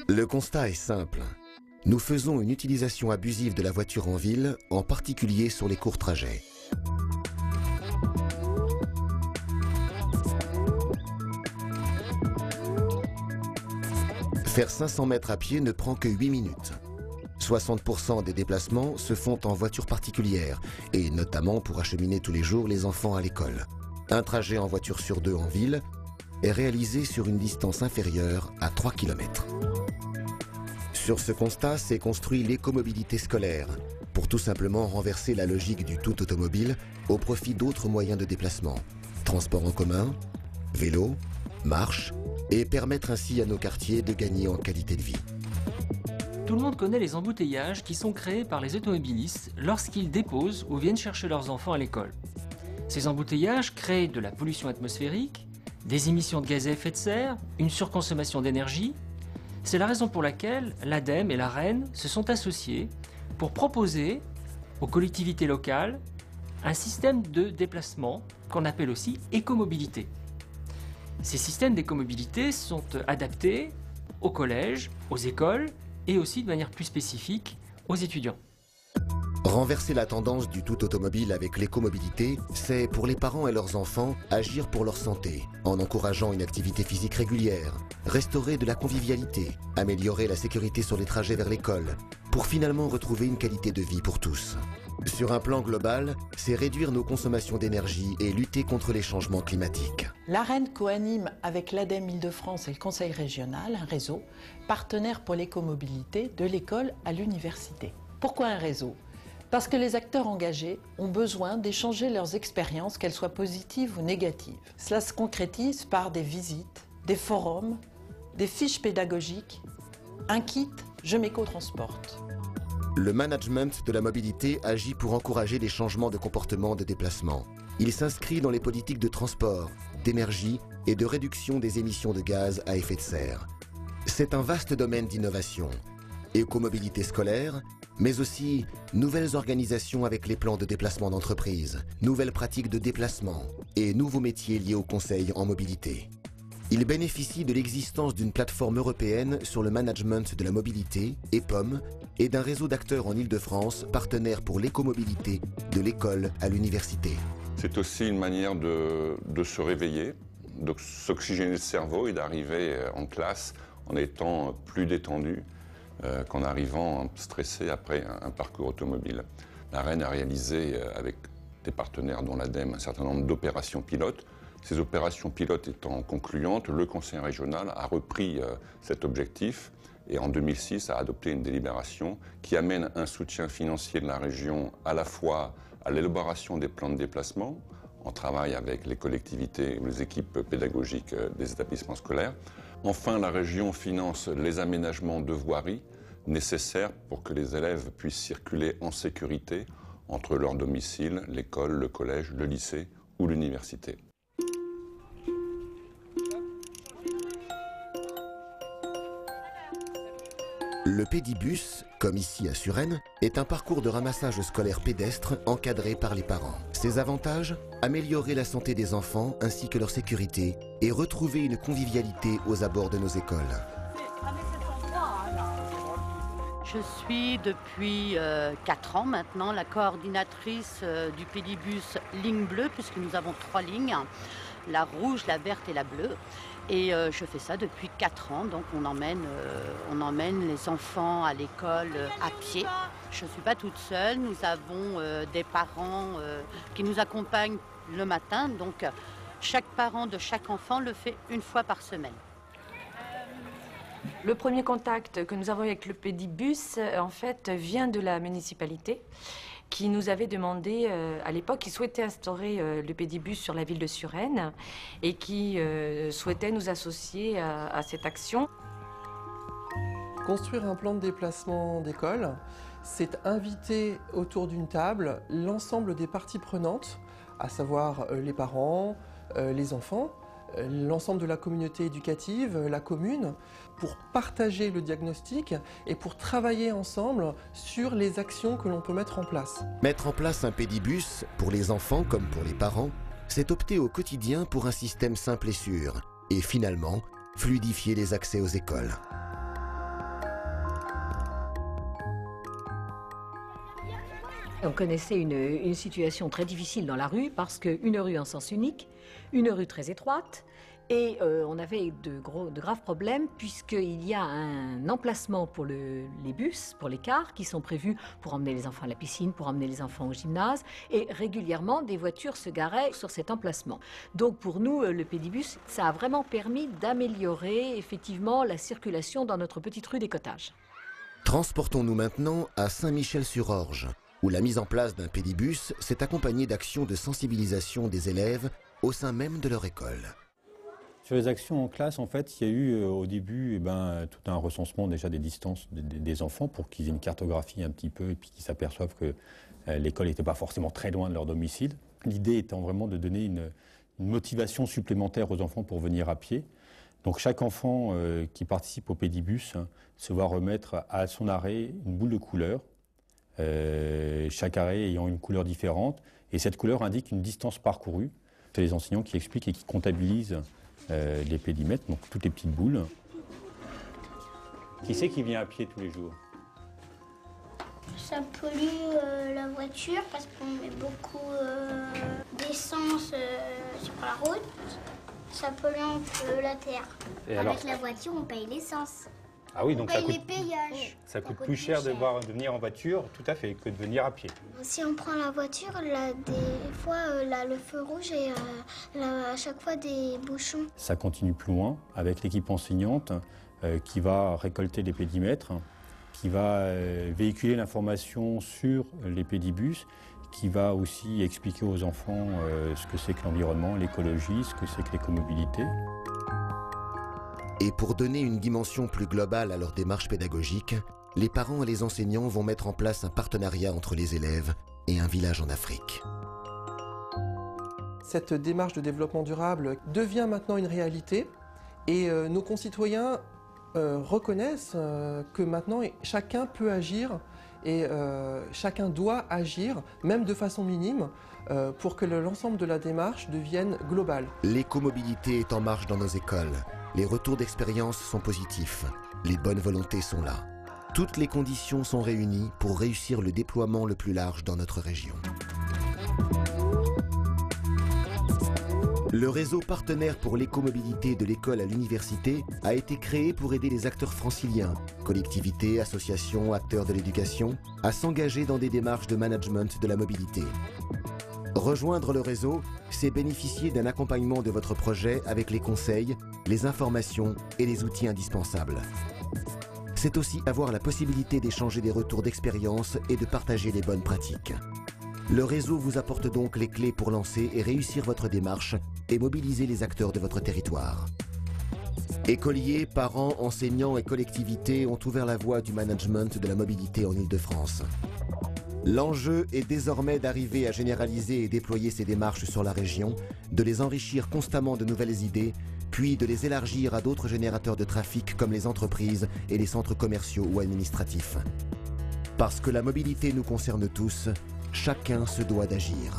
Le constat est simple. Nous faisons une utilisation abusive de la voiture en ville, en particulier sur les courts trajets. Faire 500 mètres à pied ne prend que 8 minutes. 60% des déplacements se font en voiture particulière, et notamment pour acheminer tous les jours les enfants à l'école. Un trajet en voiture sur 2 en ville est réalisé sur une distance inférieure à 3 km. Sur ce constat s'est construit l'écomobilité scolaire, pour tout simplement renverser la logique du tout automobile au profit d'autres moyens de déplacement, transport en commun, vélo, marche, et permettre ainsi à nos quartiers de gagner en qualité de vie. Tout le monde connaît les embouteillages qui sont créés par les automobilistes lorsqu'ils déposent ou viennent chercher leurs enfants à l'école. Ces embouteillages créent de la pollution atmosphérique, des émissions de gaz à effet de serre, une surconsommation d'énergie. C'est la raison pour laquelle l'ADEME et la REN se sont associés pour proposer aux collectivités locales un système de déplacement qu'on appelle aussi écomobilité. Ces systèmes d'écomobilité sont adaptés aux collèges, aux écoles et aussi de manière plus spécifique aux étudiants. Renverser la tendance du tout automobile avec l'écomobilité, c'est pour les parents et leurs enfants agir pour leur santé, en encourageant une activité physique régulière, restaurer de la convivialité, améliorer la sécurité sur les trajets vers l'école, pour finalement retrouver une qualité de vie pour tous. Sur un plan global, c'est réduire nos consommations d'énergie et lutter contre les changements climatiques. La REN coanime avec l'ADEME Île-de-France et le Conseil régional un réseau partenaire pour l'écomobilité de l'école à l'université. Pourquoi un réseau ? Parce que les acteurs engagés ont besoin d'échanger leurs expériences, qu'elles soient positives ou négatives. Cela se concrétise par des visites, des forums, des fiches pédagogiques, un kit « Je m'éco-transporte ». Le management de la mobilité agit pour encourager les changements de comportement de déplacement. Il s'inscrit dans les politiques de transport, d'énergie et de réduction des émissions de gaz à effet de serre. C'est un vaste domaine d'innovation. Écomobilité scolaire, mais aussi nouvelles organisations avec les plans de déplacement d'entreprise, nouvelles pratiques de déplacement et nouveaux métiers liés au conseil en mobilité. Il bénéficie de l'existence d'une plateforme européenne sur le management de la mobilité, EPOM, et d'un réseau d'acteurs en Île-de-France, partenaires pour l'écomobilité de l'école à l'université. C'est aussi une manière de se réveiller, de s'oxygéner le cerveau et d'arriver en classe en étant plus détendu qu'en arrivant stressé après un parcours automobile. La REN a réalisé avec des partenaires dont l'ADEME un certain nombre d'opérations pilotes. Ces opérations pilotes étant concluantes, le Conseil régional a repris cet objectif et en 2006 a adopté une délibération qui amène un soutien financier de la région à la fois à l'élaboration des plans de déplacement, en travail avec les collectivités ou les équipes pédagogiques des établissements scolaires. Enfin, la région finance les aménagements de voirie nécessaires pour que les élèves puissent circuler en sécurité entre leur domicile, l'école, le collège, le lycée ou l'université. Le pédibus, comme ici à Suresnes, est un parcours de ramassage scolaire pédestre encadré par les parents. Ses avantages ? Améliorer la santé des enfants ainsi que leur sécurité et retrouver une convivialité aux abords de nos écoles. Je suis depuis 4 ans maintenant la coordinatrice du pédibus ligne bleue, puisque nous avons 3 lignes, la rouge, la verte et la bleue. Et je fais ça depuis 4 ans, donc on emmène les enfants à l'école à pied. Je ne suis pas toute seule, nous avons des parents qui nous accompagnent le matin, donc chaque parent de chaque enfant le fait une fois par semaine. Le premier contact que nous avons avec le pédibus, en fait, vient de la municipalité qui nous avait demandé, à l'époque, qui souhaitait instaurer le pédibus sur la ville de Suresnes et qui souhaitait nous associer à cette action. Construire un plan de déplacement d'école, c'est inviter autour d'une table l'ensemble des parties prenantes, à savoir les parents, les enfants, l'ensemble de la communauté éducative, la commune, pour partager le diagnostic et pour travailler ensemble sur les actions que l'on peut mettre en place. Mettre en place un pédibus, pour les enfants comme pour les parents, c'est opter au quotidien pour un système simple et sûr, et finalement, fluidifier les accès aux écoles. On connaissait une situation très difficile dans la rue parce qu'une rue en sens unique, une rue très étroite, et on avait de graves problèmes puisqu'il y a un emplacement pour les bus, pour les cars, qui sont prévus pour emmener les enfants à la piscine, pour emmener les enfants au gymnase, et régulièrement des voitures se garaient sur cet emplacement. Donc pour nous, le pédibus, ça a vraiment permis d'améliorer effectivement la circulation dans notre petite rue des Cottages. Transportons-nous maintenant à Saint-Michel-sur-Orge, où la mise en place d'un pédibus s'est accompagnée d'actions de sensibilisation des élèves au sein même de leur école. Sur les actions en classe, en fait, il y a eu au début tout un recensement déjà des distances des enfants pour qu'ils aient une cartographie un petit peu et puis qu'ils s'aperçoivent que l'école n'était pas forcément très loin de leur domicile. L'idée étant vraiment de donner une motivation supplémentaire aux enfants pour venir à pied. Donc chaque enfant qui participe au pédibus se voit remettre à son arrêt une boule de couleur, chaque arrêt ayant une couleur différente, et cette couleur indique une distance parcourue. C'est les enseignants qui expliquent et qui comptabilisent les pédimètres, donc toutes les petites boules. Qui c'est qui vient à pied tous les jours? Ça pollue la voiture parce qu'on met beaucoup d'essence sur la route. Ça pollue un peu la terre. Et avec alors, la voiture, on paye l'essence. ah oui, donc on paye les péages. ça coûte plus cher de venir en voiture, tout à fait, que de venir à pied. Si on prend la voiture, là, des fois, là, le feu rouge et là, à chaque fois des bouchons. Ça continue plus loin avec l'équipe enseignante qui va récolter les pédimètres, qui va véhiculer l'information sur les pédibus, qui va aussi expliquer aux enfants ce que c'est que l'environnement, l'écologie, ce que c'est que l'écomobilité. Et pour donner une dimension plus globale à leur démarche pédagogique, les parents et les enseignants vont mettre en place un partenariat entre les élèves et un village en Afrique. Cette démarche de développement durable devient maintenant une réalité et nos concitoyens reconnaissent que maintenant chacun peut agir et chacun doit agir, même de façon minime, pour que l'ensemble de la démarche devienne globale. L'écomobilité est en marche dans nos écoles. Les retours d'expérience sont positifs. Les bonnes volontés sont là. Toutes les conditions sont réunies pour réussir le déploiement le plus large dans notre région. Le réseau partenaire pour l'écomobilité de l'école à l'université a été créé pour aider les acteurs franciliens, collectivités, associations, acteurs de l'éducation, à s'engager dans des démarches de management de la mobilité. Rejoindre le réseau, c'est bénéficier d'un accompagnement de votre projet avec les conseils, les informations et les outils indispensables. C'est aussi avoir la possibilité d'échanger des retours d'expérience et de partager les bonnes pratiques. Le réseau vous apporte donc les clés pour lancer et réussir votre démarche et mobiliser les acteurs de votre territoire. Écoliers, parents, enseignants et collectivités ont ouvert la voie du management de la mobilité en Île-de-France. L'enjeu est désormais d'arriver à généraliser et déployer ces démarches sur la région, de les enrichir constamment de nouvelles idées, puis de les élargir à d'autres générateurs de trafic comme les entreprises et les centres commerciaux ou administratifs. Parce que la mobilité nous concerne tous, chacun se doit d'agir.